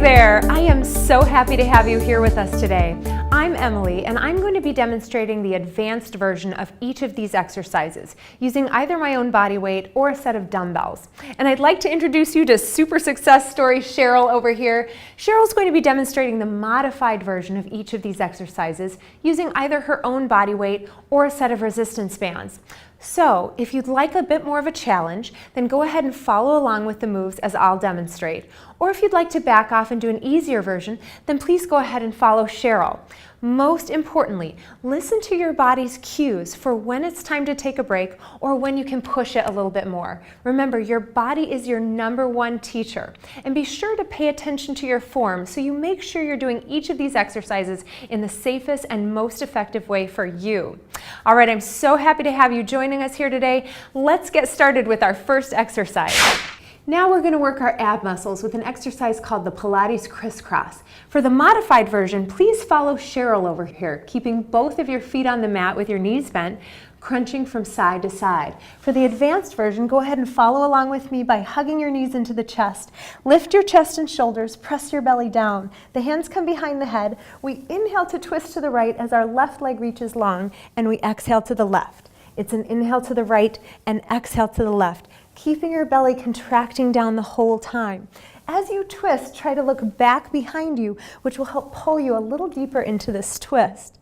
there! I am so happy to have you here with us today. I'm Emily, and I'm going to be demonstrating the advanced version of each of these exercises using either my own body weight or a set of dumbbells. And I'd like to introduce you to super success story Cheryl over here. Cheryl's going to be demonstrating the modified version of each of these exercises using either her own body weight or a set of resistance bands. So, if you'd like a bit more of a challenge, then go ahead and follow along with the moves as I'll demonstrate. Or if you'd like to back off and do an easier version, then please go ahead and follow Cheryl. Most importantly, listen to your body's cues for when it's time to take a break or when you can push it a little bit more. Remember, your body is your #1 teacher. And be sure to pay attention to your form so you make sure you're doing each of these exercises in the safest and most effective way for you. All right, I'm so happy to have you joining us here today. Let's get started with our first exercise. Now we're going to work our ab muscles with an exercise called the Pilates Crisscross. For the modified version, please follow Cheryl over here, keeping both of your feet on the mat with your knees bent, crunching from side to side. For the advanced version, go ahead and follow along with me by hugging your knees into the chest. Lift your chest and shoulders, press your belly down. The hands come behind the head. We inhale to twist to the right as our left leg reaches long, and we exhale to the left. It's an inhale to the right and exhale to the left, keeping your belly contracting down the whole time. As you twist, try to look back behind you, which will help pull you a little deeper into this twist.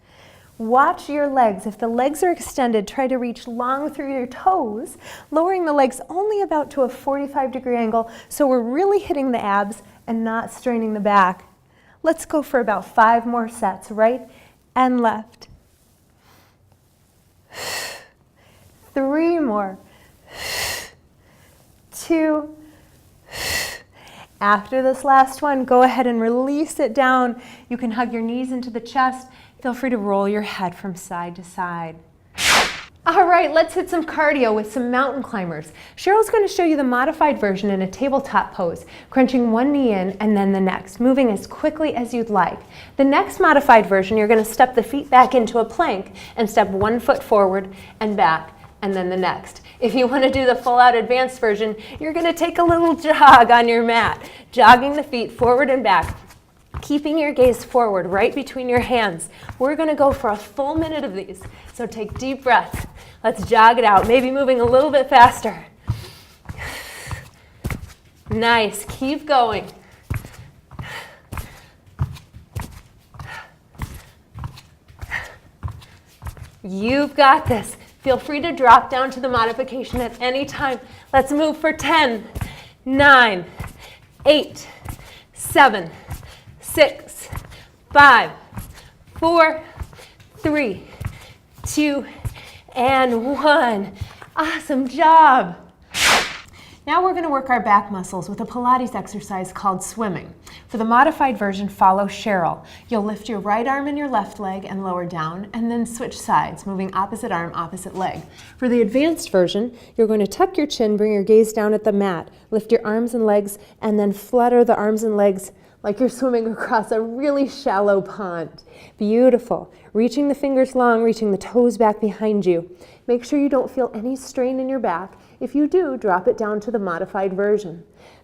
Watch your legs. If the legs are extended, try to reach long through your toes, lowering the legs only about to a 45-degree angle, so we're really hitting the abs and not straining the back. Let's go for about 5 more sets, right and left. 3 more. 2. After this last one, go ahead and release it down. You can hug your knees into the chest. Feel free to roll your head from side to side. All right, let's hit some cardio with some mountain climbers. Cheryl's going to show you the modified version in a tabletop pose, crunching one knee in and then the next, moving as quickly as you'd like. The next modified version, you're going to step the feet back into a plank and step 1 foot forward and back, and then the next. If you want to do the full-out advanced version, you're going to take a little jog on your mat, jogging the feet forward and back, keeping your gaze forward right between your hands. We're going to go for a full minute of these, so take deep breaths. Let's jog it out, maybe moving a little bit faster. Nice, keep going. You've got this. Feel free to drop down to the modification at any time. Let's move for 10, 9, 8, 7, 6, 5, 4, 3, 2, and 1. Awesome job. Now we're going to work our back muscles with a Pilates exercise called swimming. For the modified version, follow Cheryl. You'll lift your right arm and your left leg and lower down, and then switch sides, moving opposite arm, opposite leg. For the advanced version, you're going to tuck your chin, bring your gaze down at the mat, lift your arms and legs, and then flutter the arms and legs like you're swimming across a really shallow pond. Beautiful. Reaching the fingers long, reaching the toes back behind you. Make sure you don't feel any strain in your back. If you do, drop it down to the modified version.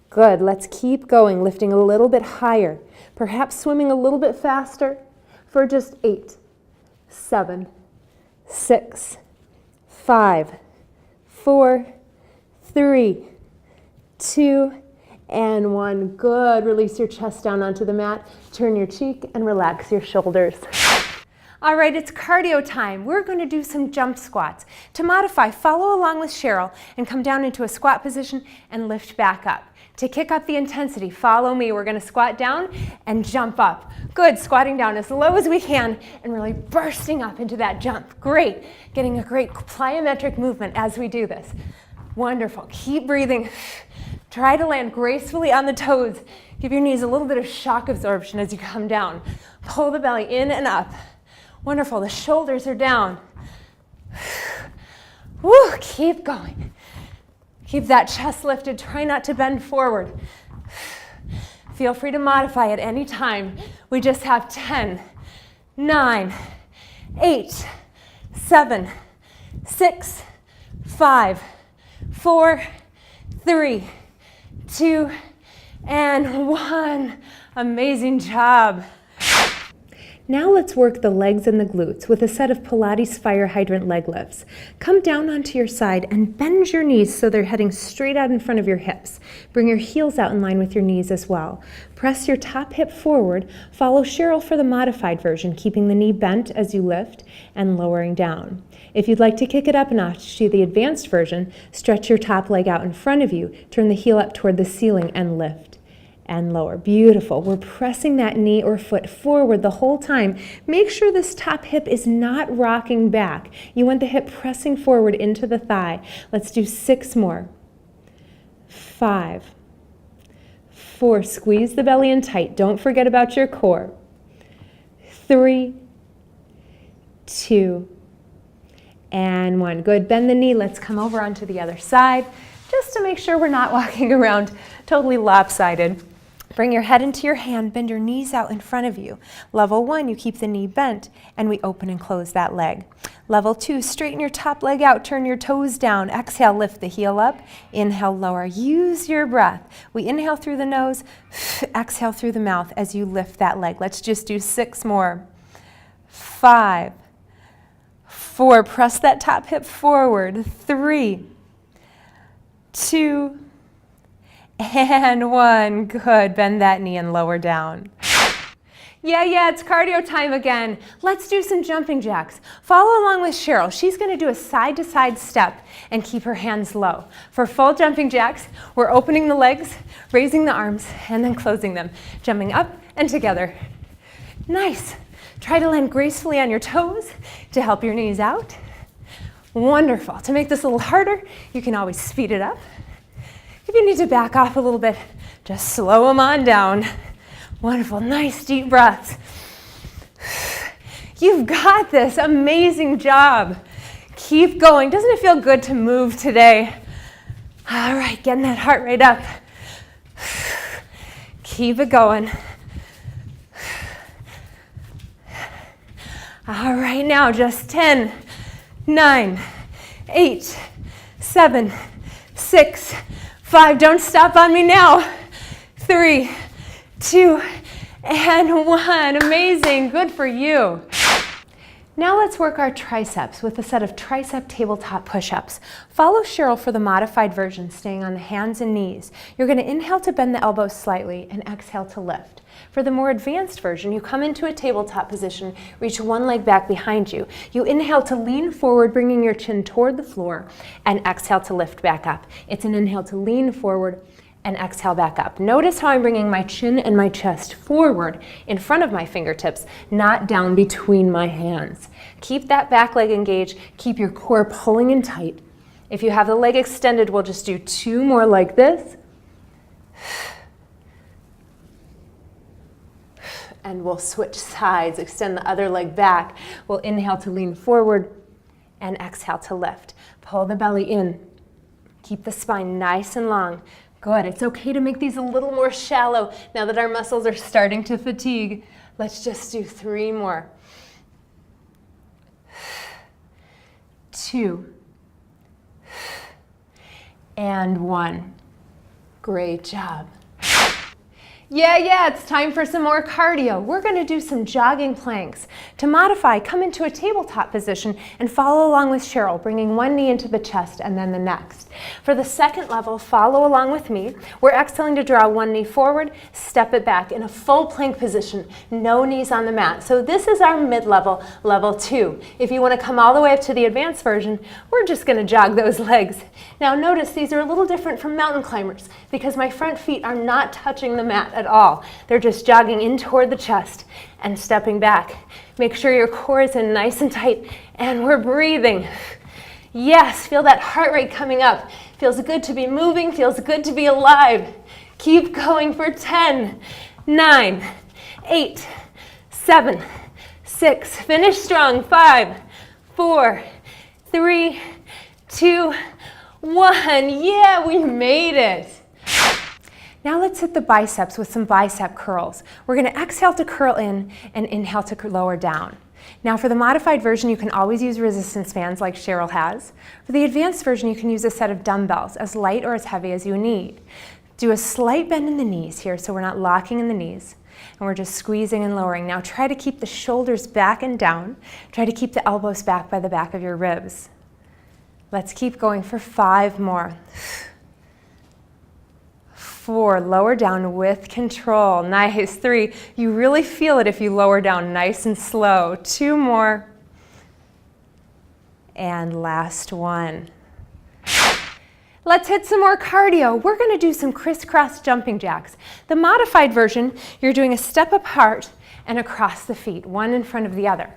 Good, let's keep going, lifting a little bit higher, perhaps swimming a little bit faster for just 8, 7, 6, 5, 4, 3, 2, and 1. Good, release your chest down onto the mat, turn your cheek, and relax your shoulders. All right, it's cardio time. We're going to do some jump squats. To modify, follow along with Cheryl and come down into a squat position and lift back up. To kick up the intensity, follow me. We're going to squat down and jump up. Good, squatting down as low as we can and really bursting up into that jump. Great, getting a great plyometric movement as we do this. Wonderful, keep breathing. Try to land gracefully on the toes. Give your knees a little bit of shock absorption as you come down. Pull the belly in and up. Wonderful, the shoulders are down. Woo, keep going. Keep that chest lifted, try not to bend forward. Feel free to modify at any time. We just have 10, 9, 8, 7, 6, 5, 4, 3, 2, and 1. Amazing job. Now let's work the legs and the glutes with a set of Pilates Fire Hydrant leg lifts. Come down onto your side and bend your knees so they're heading straight out in front of your hips. Bring your heels out in line with your knees as well. Press your top hip forward. Follow Cheryl for the modified version, keeping the knee bent as you lift and lowering down. If you'd like to kick it up a notch to the advanced version, stretch your top leg out in front of you, turn the heel up toward the ceiling and lift. And lower. Beautiful. We're pressing that knee or foot forward the whole time. Make sure this top hip is not rocking back. You want the hip pressing forward into the thigh. Let's do 6 more. 5, 4, squeeze the belly in tight. Don't forget about your core. 3, 2, and 1. Good. Bend the knee. Let's come over onto the other side just to make sure we're not walking around totally lopsided. Bring your head into your hand, bend your knees out in front of you. Level 1, you keep the knee bent, and we open and close that leg. Level 2, straighten your top leg out, turn your toes down. Exhale, lift the heel up. Inhale, lower. Use your breath. We inhale through the nose, exhale through the mouth as you lift that leg. Let's just do 6 more. 5, 4, press that top hip forward. 3, 2, and 1. Good. Bend that knee and lower down. Yeah, it's cardio time again. Let's do some jumping jacks. Follow along with Cheryl. She's going to do a side-to-side step and keep her hands low. For full jumping jacks, we're opening the legs, raising the arms, and then closing them, jumping up and together. Nice. Try to land gracefully on your toes to help your knees out. Wonderful. To make this a little harder, you can always speed it up. If you need to back off a little bit, just slow them on down. Wonderful, nice deep breaths. You've got this, amazing job. Keep going. Doesn't it feel good to move today? All right, getting that heart rate up. Keep it going. All right, now just 10, 9, 8, 7, 6, 5, don't stop on me now. 3, 2, and 1. Amazing, good for you. Now let's work our triceps with a set of tricep tabletop push-ups. Follow Cheryl for the modified version, staying on the hands and knees. You're going to inhale to bend the elbows slightly and exhale to lift. For the more advanced version, you come into a tabletop position, reach one leg back behind you. You inhale to lean forward, bringing your chin toward the floor, and exhale to lift back up. It's an inhale to lean forward and exhale back up. Notice how I'm bringing my chin and my chest forward in front of my fingertips, not down between my hands. Keep that back leg engaged. Keep your core pulling in tight. If you have the leg extended, we'll just do 2 more like this. And we'll switch sides, extend the other leg back. We'll inhale to lean forward and exhale to lift. Pull the belly in. Keep the spine nice and long. Good. It's okay to make these a little more shallow now that our muscles are starting to fatigue. Let's just do 3 more. 2 and 1. Great job. Yeah, it's time for some more cardio. We're going to do some jogging planks. To modify, come into a tabletop position and follow along with Cheryl, bringing one knee into the chest and then the next. For the second level, follow along with me. We're exhaling to draw one knee forward, step it back in a full plank position, no knees on the mat. So this is our mid-level, level 2. If you want to come all the way up to the advanced version, we're just going to jog those legs. Now notice these are a little different from mountain climbers because my front feet are not touching the mat at all. They're just jogging in toward the chest and stepping back. Make sure your core is in nice and tight, and we're breathing. Yes, feel that heart rate coming up. Feels good to be moving, feels good to be alive. Keep going for 10, 9, 8, 7, 6. Finish strong. 5, 4, 3, 2, 1. Yeah, we made it. Now let's hit the biceps with some bicep curls. We're going to exhale to curl in and inhale to lower down. Now for the modified version, you can always use resistance bands like Cheryl has. For the advanced version, you can use a set of dumbbells, as light or as heavy as you need. Do a slight bend in the knees here so we're not locking in the knees. And we're just squeezing and lowering. Now try to keep the shoulders back and down. Try to keep the elbows back by the back of your ribs. Let's keep going for 5 more. 4, lower down with control. Nice. 3, you really feel it if you lower down nice and slow. 2 more. And last one. Let's hit some more cardio. We're going to do some crisscross jumping jacks. The modified version, you're doing a step apart and across the feet, one in front of the other.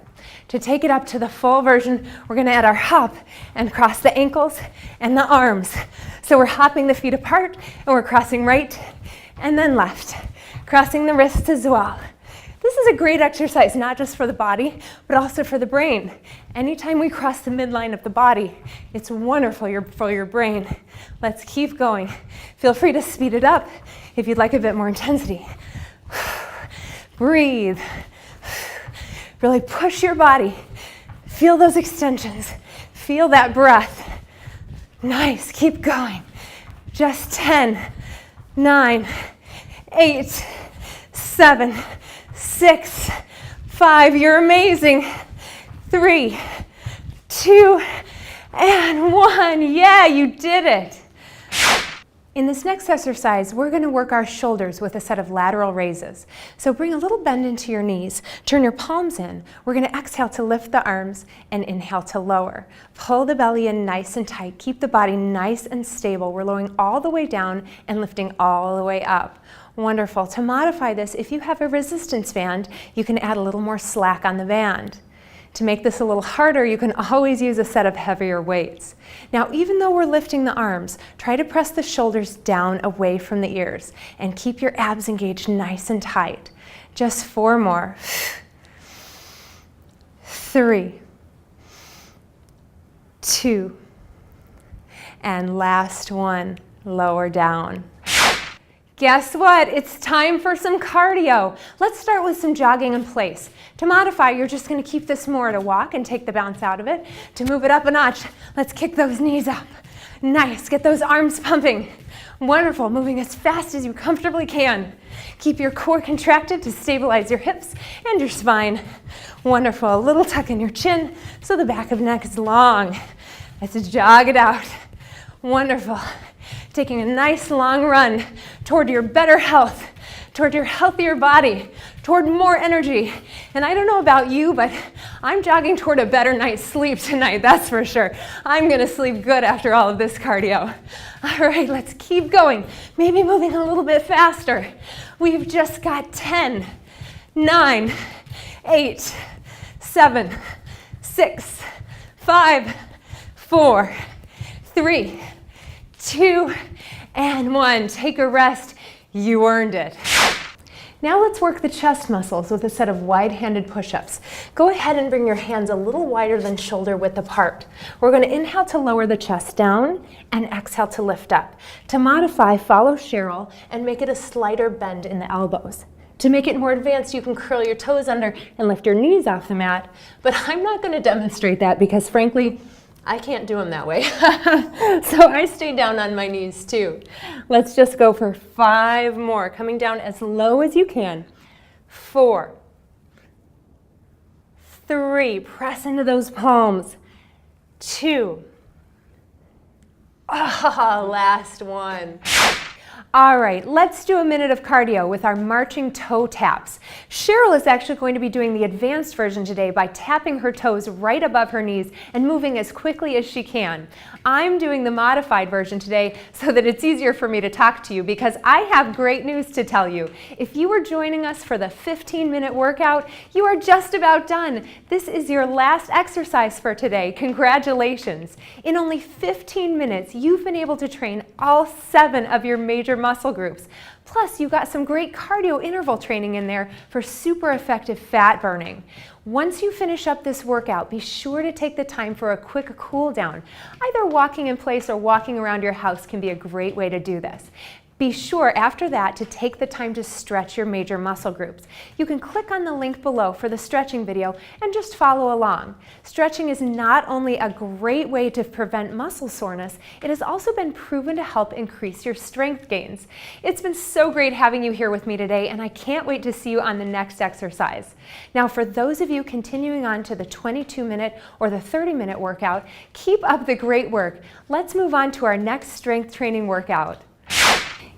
To take it up to the full version, we're going to add our hop and cross the ankles and the arms. So we're hopping the feet apart and we're crossing right and then left, crossing the wrists as well. This is a great exercise, not just for the body, but also for the brain. Anytime we cross the midline of the body, it's wonderful for your brain. Let's keep going. Feel free to speed it up if you'd like a bit more intensity. Breathe. Really push your body. Feel those extensions. Feel that breath. Nice, keep going. Just 10, 9, 8, 7, 6, 5, you're amazing. 3, 2, and 1. Yeah, you did it. In this next exercise, we're going to work our shoulders with a set of lateral raises. So bring a little bend into your knees, turn your palms in. We're going to exhale to lift the arms and inhale to lower. Pull the belly in nice and tight. Keep the body nice and stable. We're lowering all the way down and lifting all the way up. Wonderful. To modify this, if you have a resistance band, you can add a little more slack on the band. To make this a little harder, you can always use a set of heavier weights. Now, even though we're lifting the arms, try to press the shoulders down away from the ears and keep your abs engaged nice and tight. Just 4 more. 3, 2, and last one, lower down. Guess what? It's time for some cardio. Let's start with some jogging in place. To modify, you're just going to keep this more at a walk and take the bounce out of it. To move it up a notch, let's kick those knees up. Nice. Get those arms pumping. Wonderful. Moving as fast as you comfortably can. Keep your core contracted to stabilize your hips and your spine. Wonderful. A little tuck in your chin so the back of the neck is long. Let's jog it out. Wonderful. Taking a nice long run toward your better health, toward your healthier body, toward more energy. And I don't know about you, but I'm jogging toward a better night's sleep tonight, that's for sure. I'm gonna sleep good after all of this cardio. All right, let's keep going. Maybe moving a little bit faster. We've just got 10, 9, 8, 7, 6, 5, 4, 3, 2, and 1. Take a rest. You earned it. Now let's work the chest muscles with a set of wide-handed push-ups. Go ahead and bring your hands a little wider than shoulder width apart. We're going to inhale to lower the chest down and exhale to lift up. To modify, follow Cheryl and make it a slighter bend in the elbows. To make it more advanced, you can curl your toes under and lift your knees off the mat, but I'm not going to demonstrate that because frankly, I can't do them that way. So I stay down on my knees too. Let's just go for 5 more, coming down as low as you can. 4, 3, press into those palms. 2, last one. All right, let's do a minute of cardio with our marching toe taps. Cheryl is actually going to be doing the advanced version today by tapping her toes right above her knees and moving as quickly as she can. I'm doing the modified version today so that it's easier for me to talk to you because I have great news to tell you. If you are joining us for the 15-minute workout, you are just about done. This is your last exercise for today. Congratulations. In only 15 minutes, you've been able to train all 7 of your major muscle groups. Plus, you got some great cardio interval training in there for super effective fat burning. Once you finish up this workout, be sure to take the time for a quick cool down. Either walking in place or walking around your house can be a great way to do this. Be sure after that to take the time to stretch your major muscle groups. You can click on the link below for the stretching video and just follow along. Stretching is not only a great way to prevent muscle soreness, it has also been proven to help increase your strength gains. It's been so great having you here with me today, and I can't wait to see you on the next exercise. Now, for those of you continuing on to the 22-minute or the 30-minute workout, keep up the great work. Let's move on to our next strength training workout.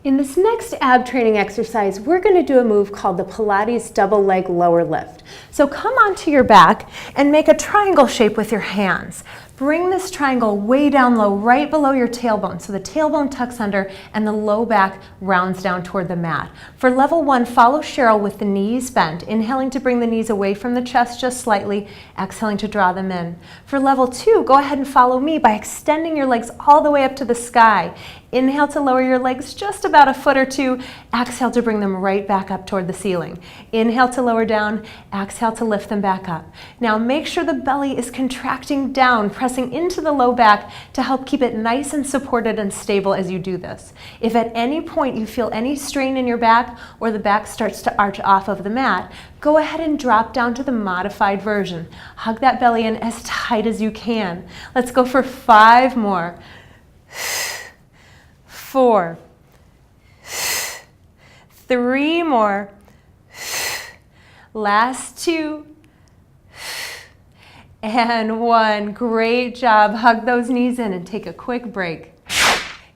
In this next ab training exercise, we're going to do a move called the Pilates double leg lower lift. So come onto your back and make a triangle shape with your hands. Bring this triangle way down low, right below your tailbone, so the tailbone tucks under and the low back rounds down toward the mat. For level 1, follow Cheryl with the knees bent, inhaling to bring the knees away from the chest just slightly, exhaling to draw them in. For level 2, go ahead and follow me by extending your legs all the way up to the sky. Inhale to lower your legs just about a foot or two, exhale to bring them right back up toward the ceiling. Inhale to lower down, exhale to lift them back up. Now make sure the belly is contracting down, pressing into the low back to help keep it nice and supported and stable as you do this. If at any point you feel any strain in your back or the back starts to arch off of the mat, go ahead and drop down to the modified version. Hug that belly in as tight as you can. Let's go for 5 more. 4, 3 more, last 2, and 1. Great job. Hug those knees in and take a quick break.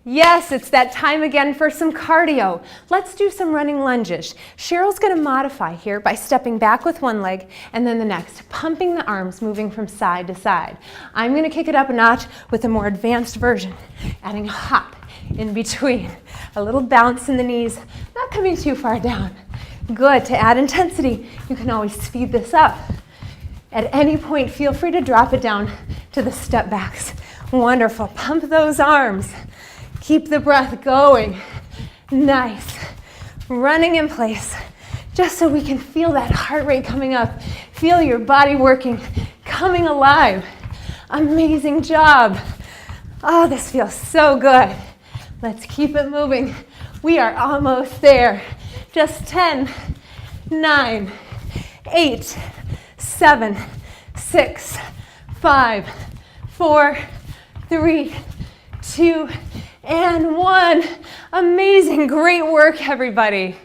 Yes, it's that time again for some cardio. Let's do some running lunges. Cheryl's going to modify here by stepping back with one leg and then the next, pumping the arms, moving from side to side. I'm going to kick it up a notch with a more advanced version, adding a hop in between, a little bounce in the knees, not coming too far down. Good. To add intensity, you can always speed this up. At any point, feel free to drop it down to the step backs. Wonderful. Pump those arms. Keep the breath going. Nice. Running in place, just so we can feel that heart rate coming up. Feel your body working, coming alive. Amazing job. Oh, this feels so good. Let's keep it moving. We are almost there. Just 10, 9, 8, 7, 6, 5, 4, 3, 2, and 1. Amazing, great work, everybody.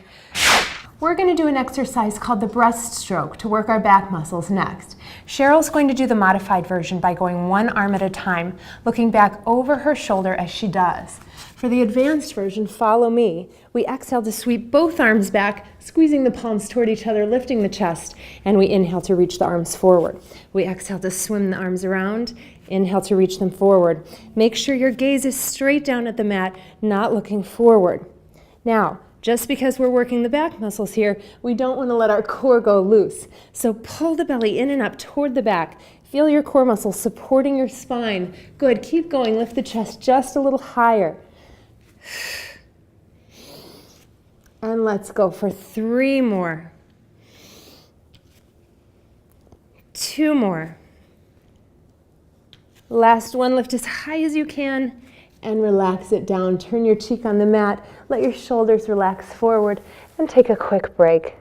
We're going to do an exercise called the breaststroke to work our back muscles next. Cheryl's going to do the modified version by going one arm at a time, looking back over her shoulder as she does. For the advanced version, follow me. We exhale to sweep both arms back, squeezing the palms toward each other, lifting the chest, and we inhale to reach the arms forward. We exhale to swim the arms around, inhale to reach them forward. Make sure your gaze is straight down at the mat, not looking forward. Now, just because we're working the back muscles here, we don't want to let our core go loose. So pull the belly in and up toward the back. Feel your core muscles supporting your spine. Good, keep going. Lift the chest just a little higher. And let's go for 3 more. 2 more. Last one, lift as high as you can and relax it down. Turn your cheek on the mat, let your shoulders relax forward, and take a quick break.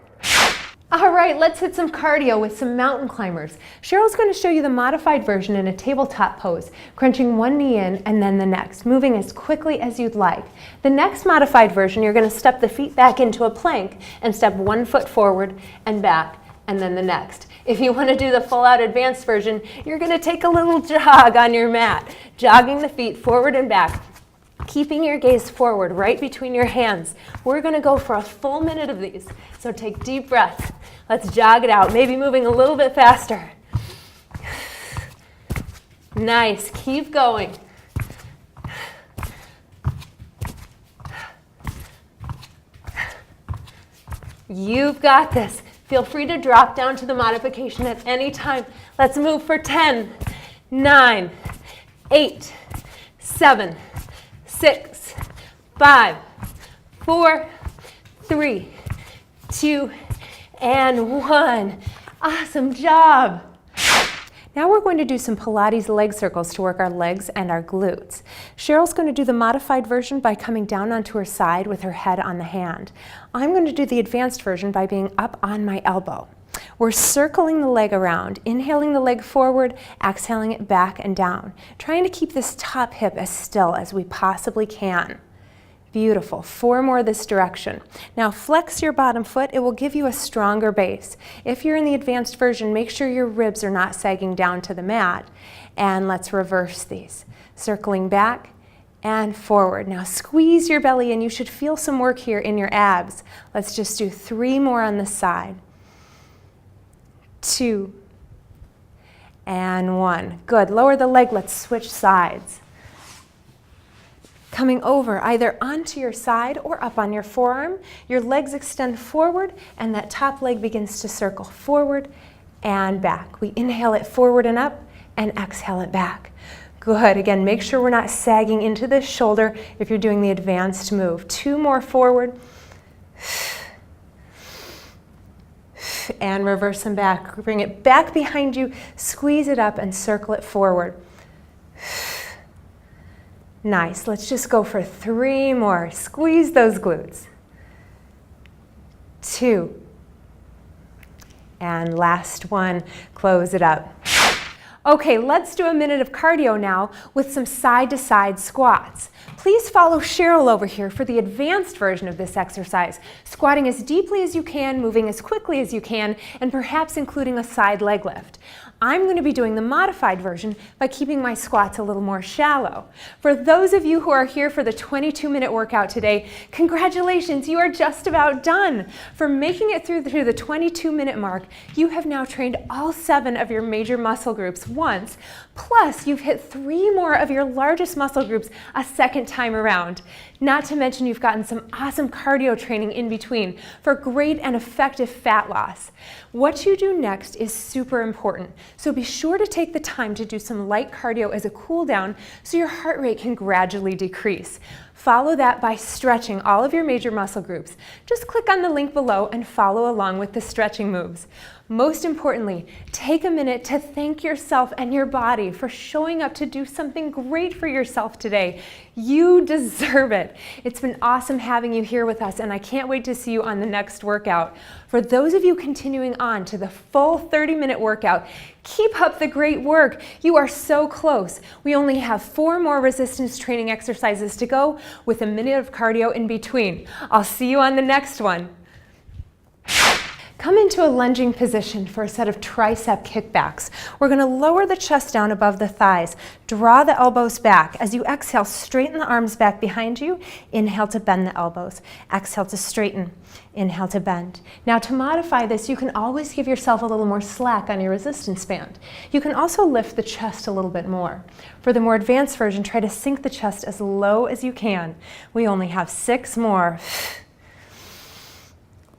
All right, let's hit some cardio with some mountain climbers. Cheryl's going to show you the modified version in a tabletop pose, crunching one knee in and then the next, moving as quickly as you'd like. The next modified version, you're going to step the feet back into a plank and step 1 foot forward and back, and then the next. If you want to do the full-out advanced version, you're going to take a little jog on your mat, jogging the feet forward and back, keeping your gaze forward right between your hands. We're going to go for a full minute of these, so take deep breaths. Let's jog it out, maybe moving a little bit faster. Nice, keep going. You've got this. Feel free to drop down to the modification at any time. Let's move for 10, 9, 8, 7, 6, 5, 4, 3, 2, and 1. Awesome job. Now we're going to do some Pilates leg circles to work our legs and our glutes. Cheryl's going to do the modified version by coming down onto her side with her head on the hand. I'm going to do the advanced version by being up on my elbow. We're circling the leg around, inhaling the leg forward, exhaling it back and down, trying to keep this top hip as still as we possibly can. Beautiful. 4 more this direction. Now flex your bottom foot. It will give you a stronger base. If you're in the advanced version, make sure your ribs are not sagging down to the mat. And let's reverse these. Circling back and forward. Now squeeze your belly and you should feel some work here in your abs. Let's just do 3 more on this side. 2 and 1. Good. Lower the leg. Let's switch sides. Coming over either onto your side or up on your forearm. Your legs extend forward and that top leg begins to circle forward and back. We inhale it forward and up and exhale it back. Good. Again, make sure we're not sagging into this shoulder if you're doing the advanced move. 2 more forward. And reverse them back. Bring it back behind you, squeeze it up and circle it forward. Nice. Let's just go for 3 more. Squeeze those glutes. 2. And last one, close it up. Okay, let's do a minute of cardio now with some side-to-side squats. Please follow Cheryl over here for the advanced version of this exercise, squatting as deeply as you can, moving as quickly as you can, and perhaps including a side leg lift. I'm going to be doing the modified version by keeping my squats a little more shallow. For those of you who are here for the 22-minute workout today, congratulations, you are just about done. For making it through the 22-minute mark, you have now trained all 7 of your major muscle groups once, plus you've hit 3 more of your largest muscle groups a second time around. Not to mention you've gotten some awesome cardio training in between for great and effective fat loss. What you do next is super important, so be sure to take the time to do some light cardio as a cool down so your heart rate can gradually decrease. Follow that by stretching all of your major muscle groups. Just click on the link below and follow along with the stretching moves. Most importantly, take a minute to thank yourself and your body for showing up to do something great for yourself today. You deserve it. It's been awesome having you here with us, and I can't wait to see you on the next workout. For those of you continuing on to the full 30-minute workout, keep up the great work. You are so close. We only have 4 more resistance training exercises to go with a minute of cardio in between. I'll see you on the next one. Come into a lunging position for a set of tricep kickbacks. We're going to lower the chest down above the thighs. Draw the elbows back. As you exhale, straighten the arms back behind you. Inhale to bend the elbows. Exhale to straighten. Inhale to bend. Now to modify this, you can always give yourself a little more slack on your resistance band. You can also lift the chest a little bit more. For the more advanced version, try to sink the chest as low as you can. We only have 6 more.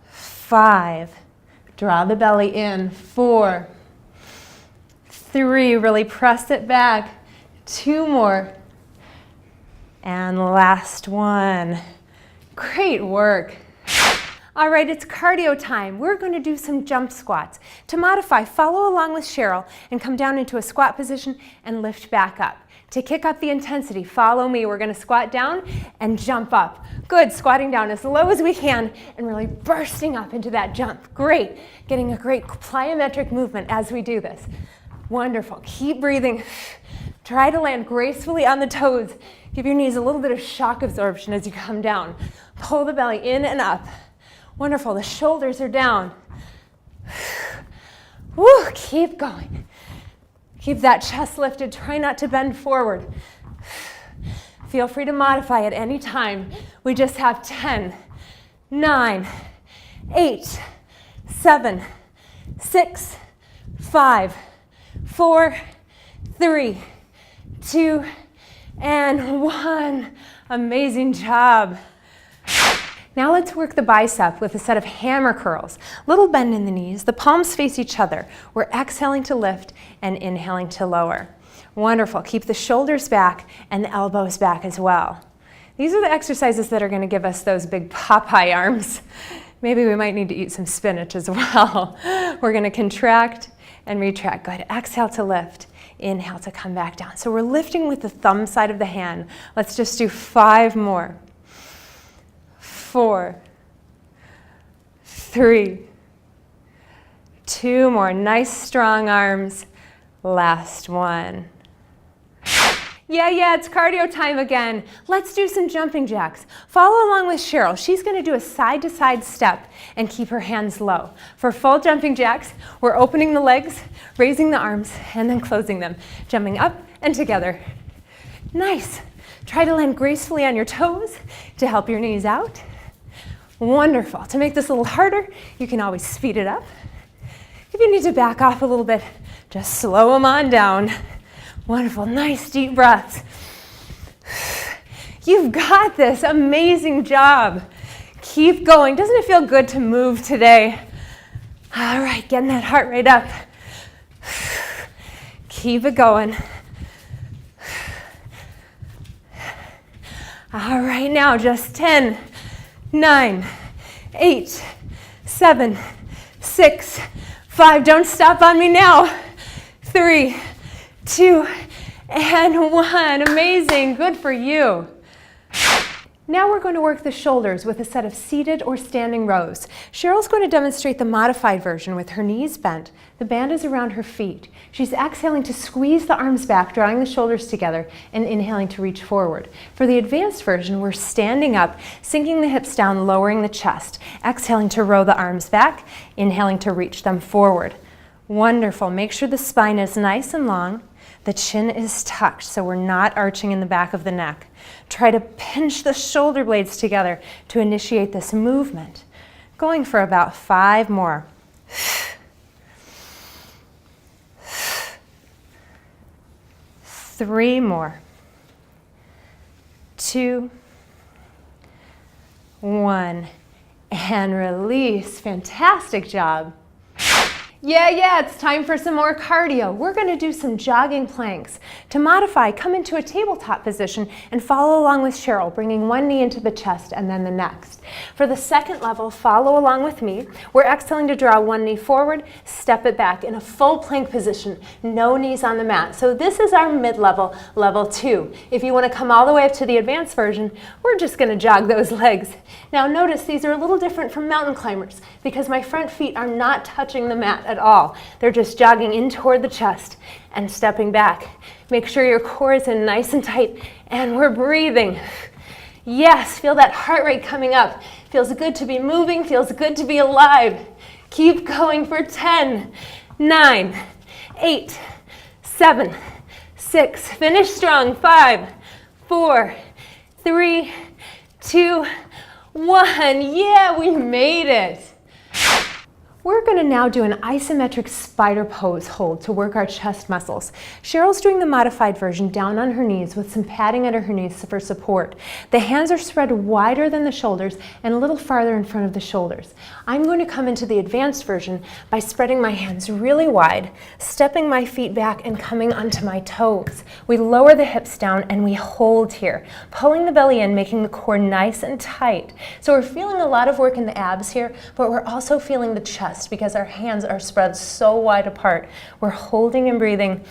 5. Draw the belly in. 4, 3, really press it back. 2 more. And last one. Great work. All right, it's cardio time. We're going to do some jump squats. To modify, follow along with Cheryl and come down into a squat position and lift back up. To kick up the intensity, follow me. We're going to squat down and jump up. Good, squatting down as low as we can and really bursting up into that jump. Great, getting a great plyometric movement as we do this. Wonderful, keep breathing. Try to land gracefully on the toes. Give your knees a little bit of shock absorption as you come down. Pull the belly in and up. Wonderful, the shoulders are down. Woo, keep going. Keep that chest lifted. Try not to bend forward. Feel free to modify at any time. We just have 10, 9, 8, 7, 6, 5, 4, 3, 2, and 1. Amazing job. Now let's work the bicep with a set of hammer curls. Little bend in the knees, the palms face each other. We're exhaling to lift and inhaling to lower. Wonderful. Keep the shoulders back and the elbows back as well. These are the exercises that are going to give us those big Popeye arms. Maybe we might need to eat some spinach as well. We're going to contract and retract. Good. Exhale to lift. Inhale to come back down. So we're lifting with the thumb side of the hand. Let's just do 5 more. 4, 3, 2 more. Nice strong arms. Last one. Yeah, it's cardio time again. Let's do some jumping jacks. Follow along with Cheryl. She's going to do a side-to-side step and keep her hands low. For full jumping jacks, we're opening the legs, raising the arms, and then closing them. Jumping up and together. Nice. Try to land gracefully on your toes to help your knees out. Wonderful. To make this a little harder, you can always speed it up. If you need to back off a little bit, just slow them on down. Wonderful. Nice deep breaths. You've got this. Amazing job. Keep going. Doesn't it feel good to move today? All right, getting that heart rate up. Keep it going. All right, now just 10, 9, 8, 7, 6, 5. Don't stop on me now. 3, 2, and 1. Amazing. Good for you. Now we're going to work the shoulders with a set of seated or standing rows. Cheryl's going to demonstrate the modified version with her knees bent. The band is around her feet. She's exhaling to squeeze the arms back, drawing the shoulders together, and inhaling to reach forward. For the advanced version, we're standing up, sinking the hips down, lowering the chest, exhaling to row the arms back, inhaling to reach them forward. Wonderful. Make sure the spine is nice and long. The chin is tucked, so we're not arching in the back of the neck. Try to pinch the shoulder blades together to initiate this movement. Going for about 5 more. 3 more. 2, 1, and release. Fantastic job. Yeah, it's time for some more cardio. We're going to do some jogging planks. To modify, come into a tabletop position and follow along with Cheryl, bringing one knee into the chest and then the next. For the second level, follow along with me. We're exhaling to draw one knee forward, step it back in a full plank position, no knees on the mat. So this is our mid-level, level 2. If you want to come all the way up to the advanced version, we're just going to jog those legs. Now notice these are a little different from mountain climbers because my front feet are not touching the mat at all. They're just jogging in toward the chest and stepping back. Make sure your core is in nice and tight, and we're breathing. Yes, feel that heart rate coming up. Feels good to be moving, feels good to be alive. Keep going for 10, 9, 8, 7, 6. Finish strong. 5, 4, 3, 2, 1. Yeah, we made it. We're going to now do an isometric spider pose hold to work our chest muscles. Cheryl's doing the modified version down on her knees with some padding under her knees for support. The hands are spread wider than the shoulders and a little farther in front of the shoulders. I'm going to come into the advanced version by spreading my hands really wide, stepping my feet back and coming onto my toes. We lower the hips down and we hold here, pulling the belly in, making the core nice and tight. So we're feeling a lot of work in the abs here, but we're also feeling the chest because our hands are spread so wide apart. We're holding and breathing.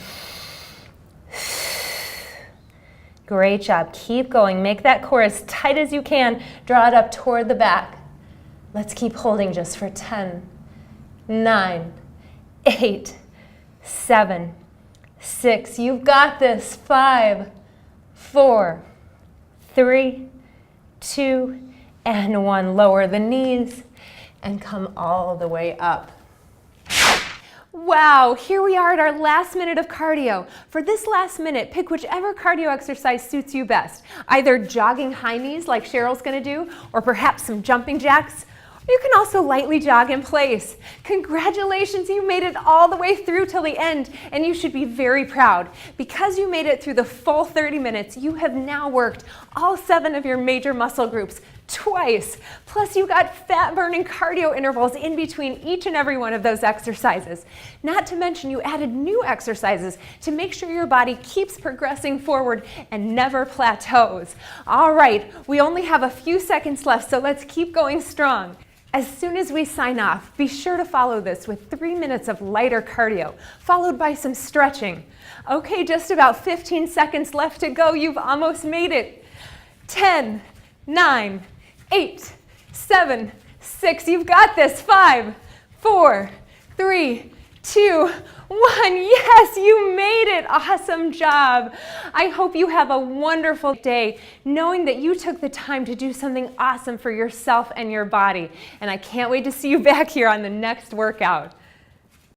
Great job. Keep going. Make that core as tight as you can. Draw it up toward the back. Let's keep holding just for 10, 9, 8, 7, 6. You've got this. 5, 4, 3, 2, and 1. Lower the knees and come all the way up. Wow, here we are at our last minute of cardio. For this last minute, pick whichever cardio exercise suits you best. Either jogging high knees like Cheryl's gonna do, or perhaps some jumping jacks. You can also lightly jog in place. Congratulations, you made it all the way through till the end, and you should be very proud. Because you made it through the full 30 minutes, you have now worked all 7 of your major muscle groups twice. Plus you got fat-burning cardio intervals in between each and every one of those exercises. Not to mention you added new exercises to make sure your body keeps progressing forward and never plateaus. All right, we only have a few seconds left, so let's keep going strong. As soon as we sign off, be sure to follow this with 3 minutes of lighter cardio, followed by some stretching. Okay, just about 15 seconds left to go. You've almost made it. 10, 9, 8, 7, 6. You've got this. 5, 4, 3, 2, 1. Yes, you made it. Awesome job. I hope you have a wonderful day knowing that you took the time to do something awesome for yourself and your body. And I can't wait to see you back here on the next workout.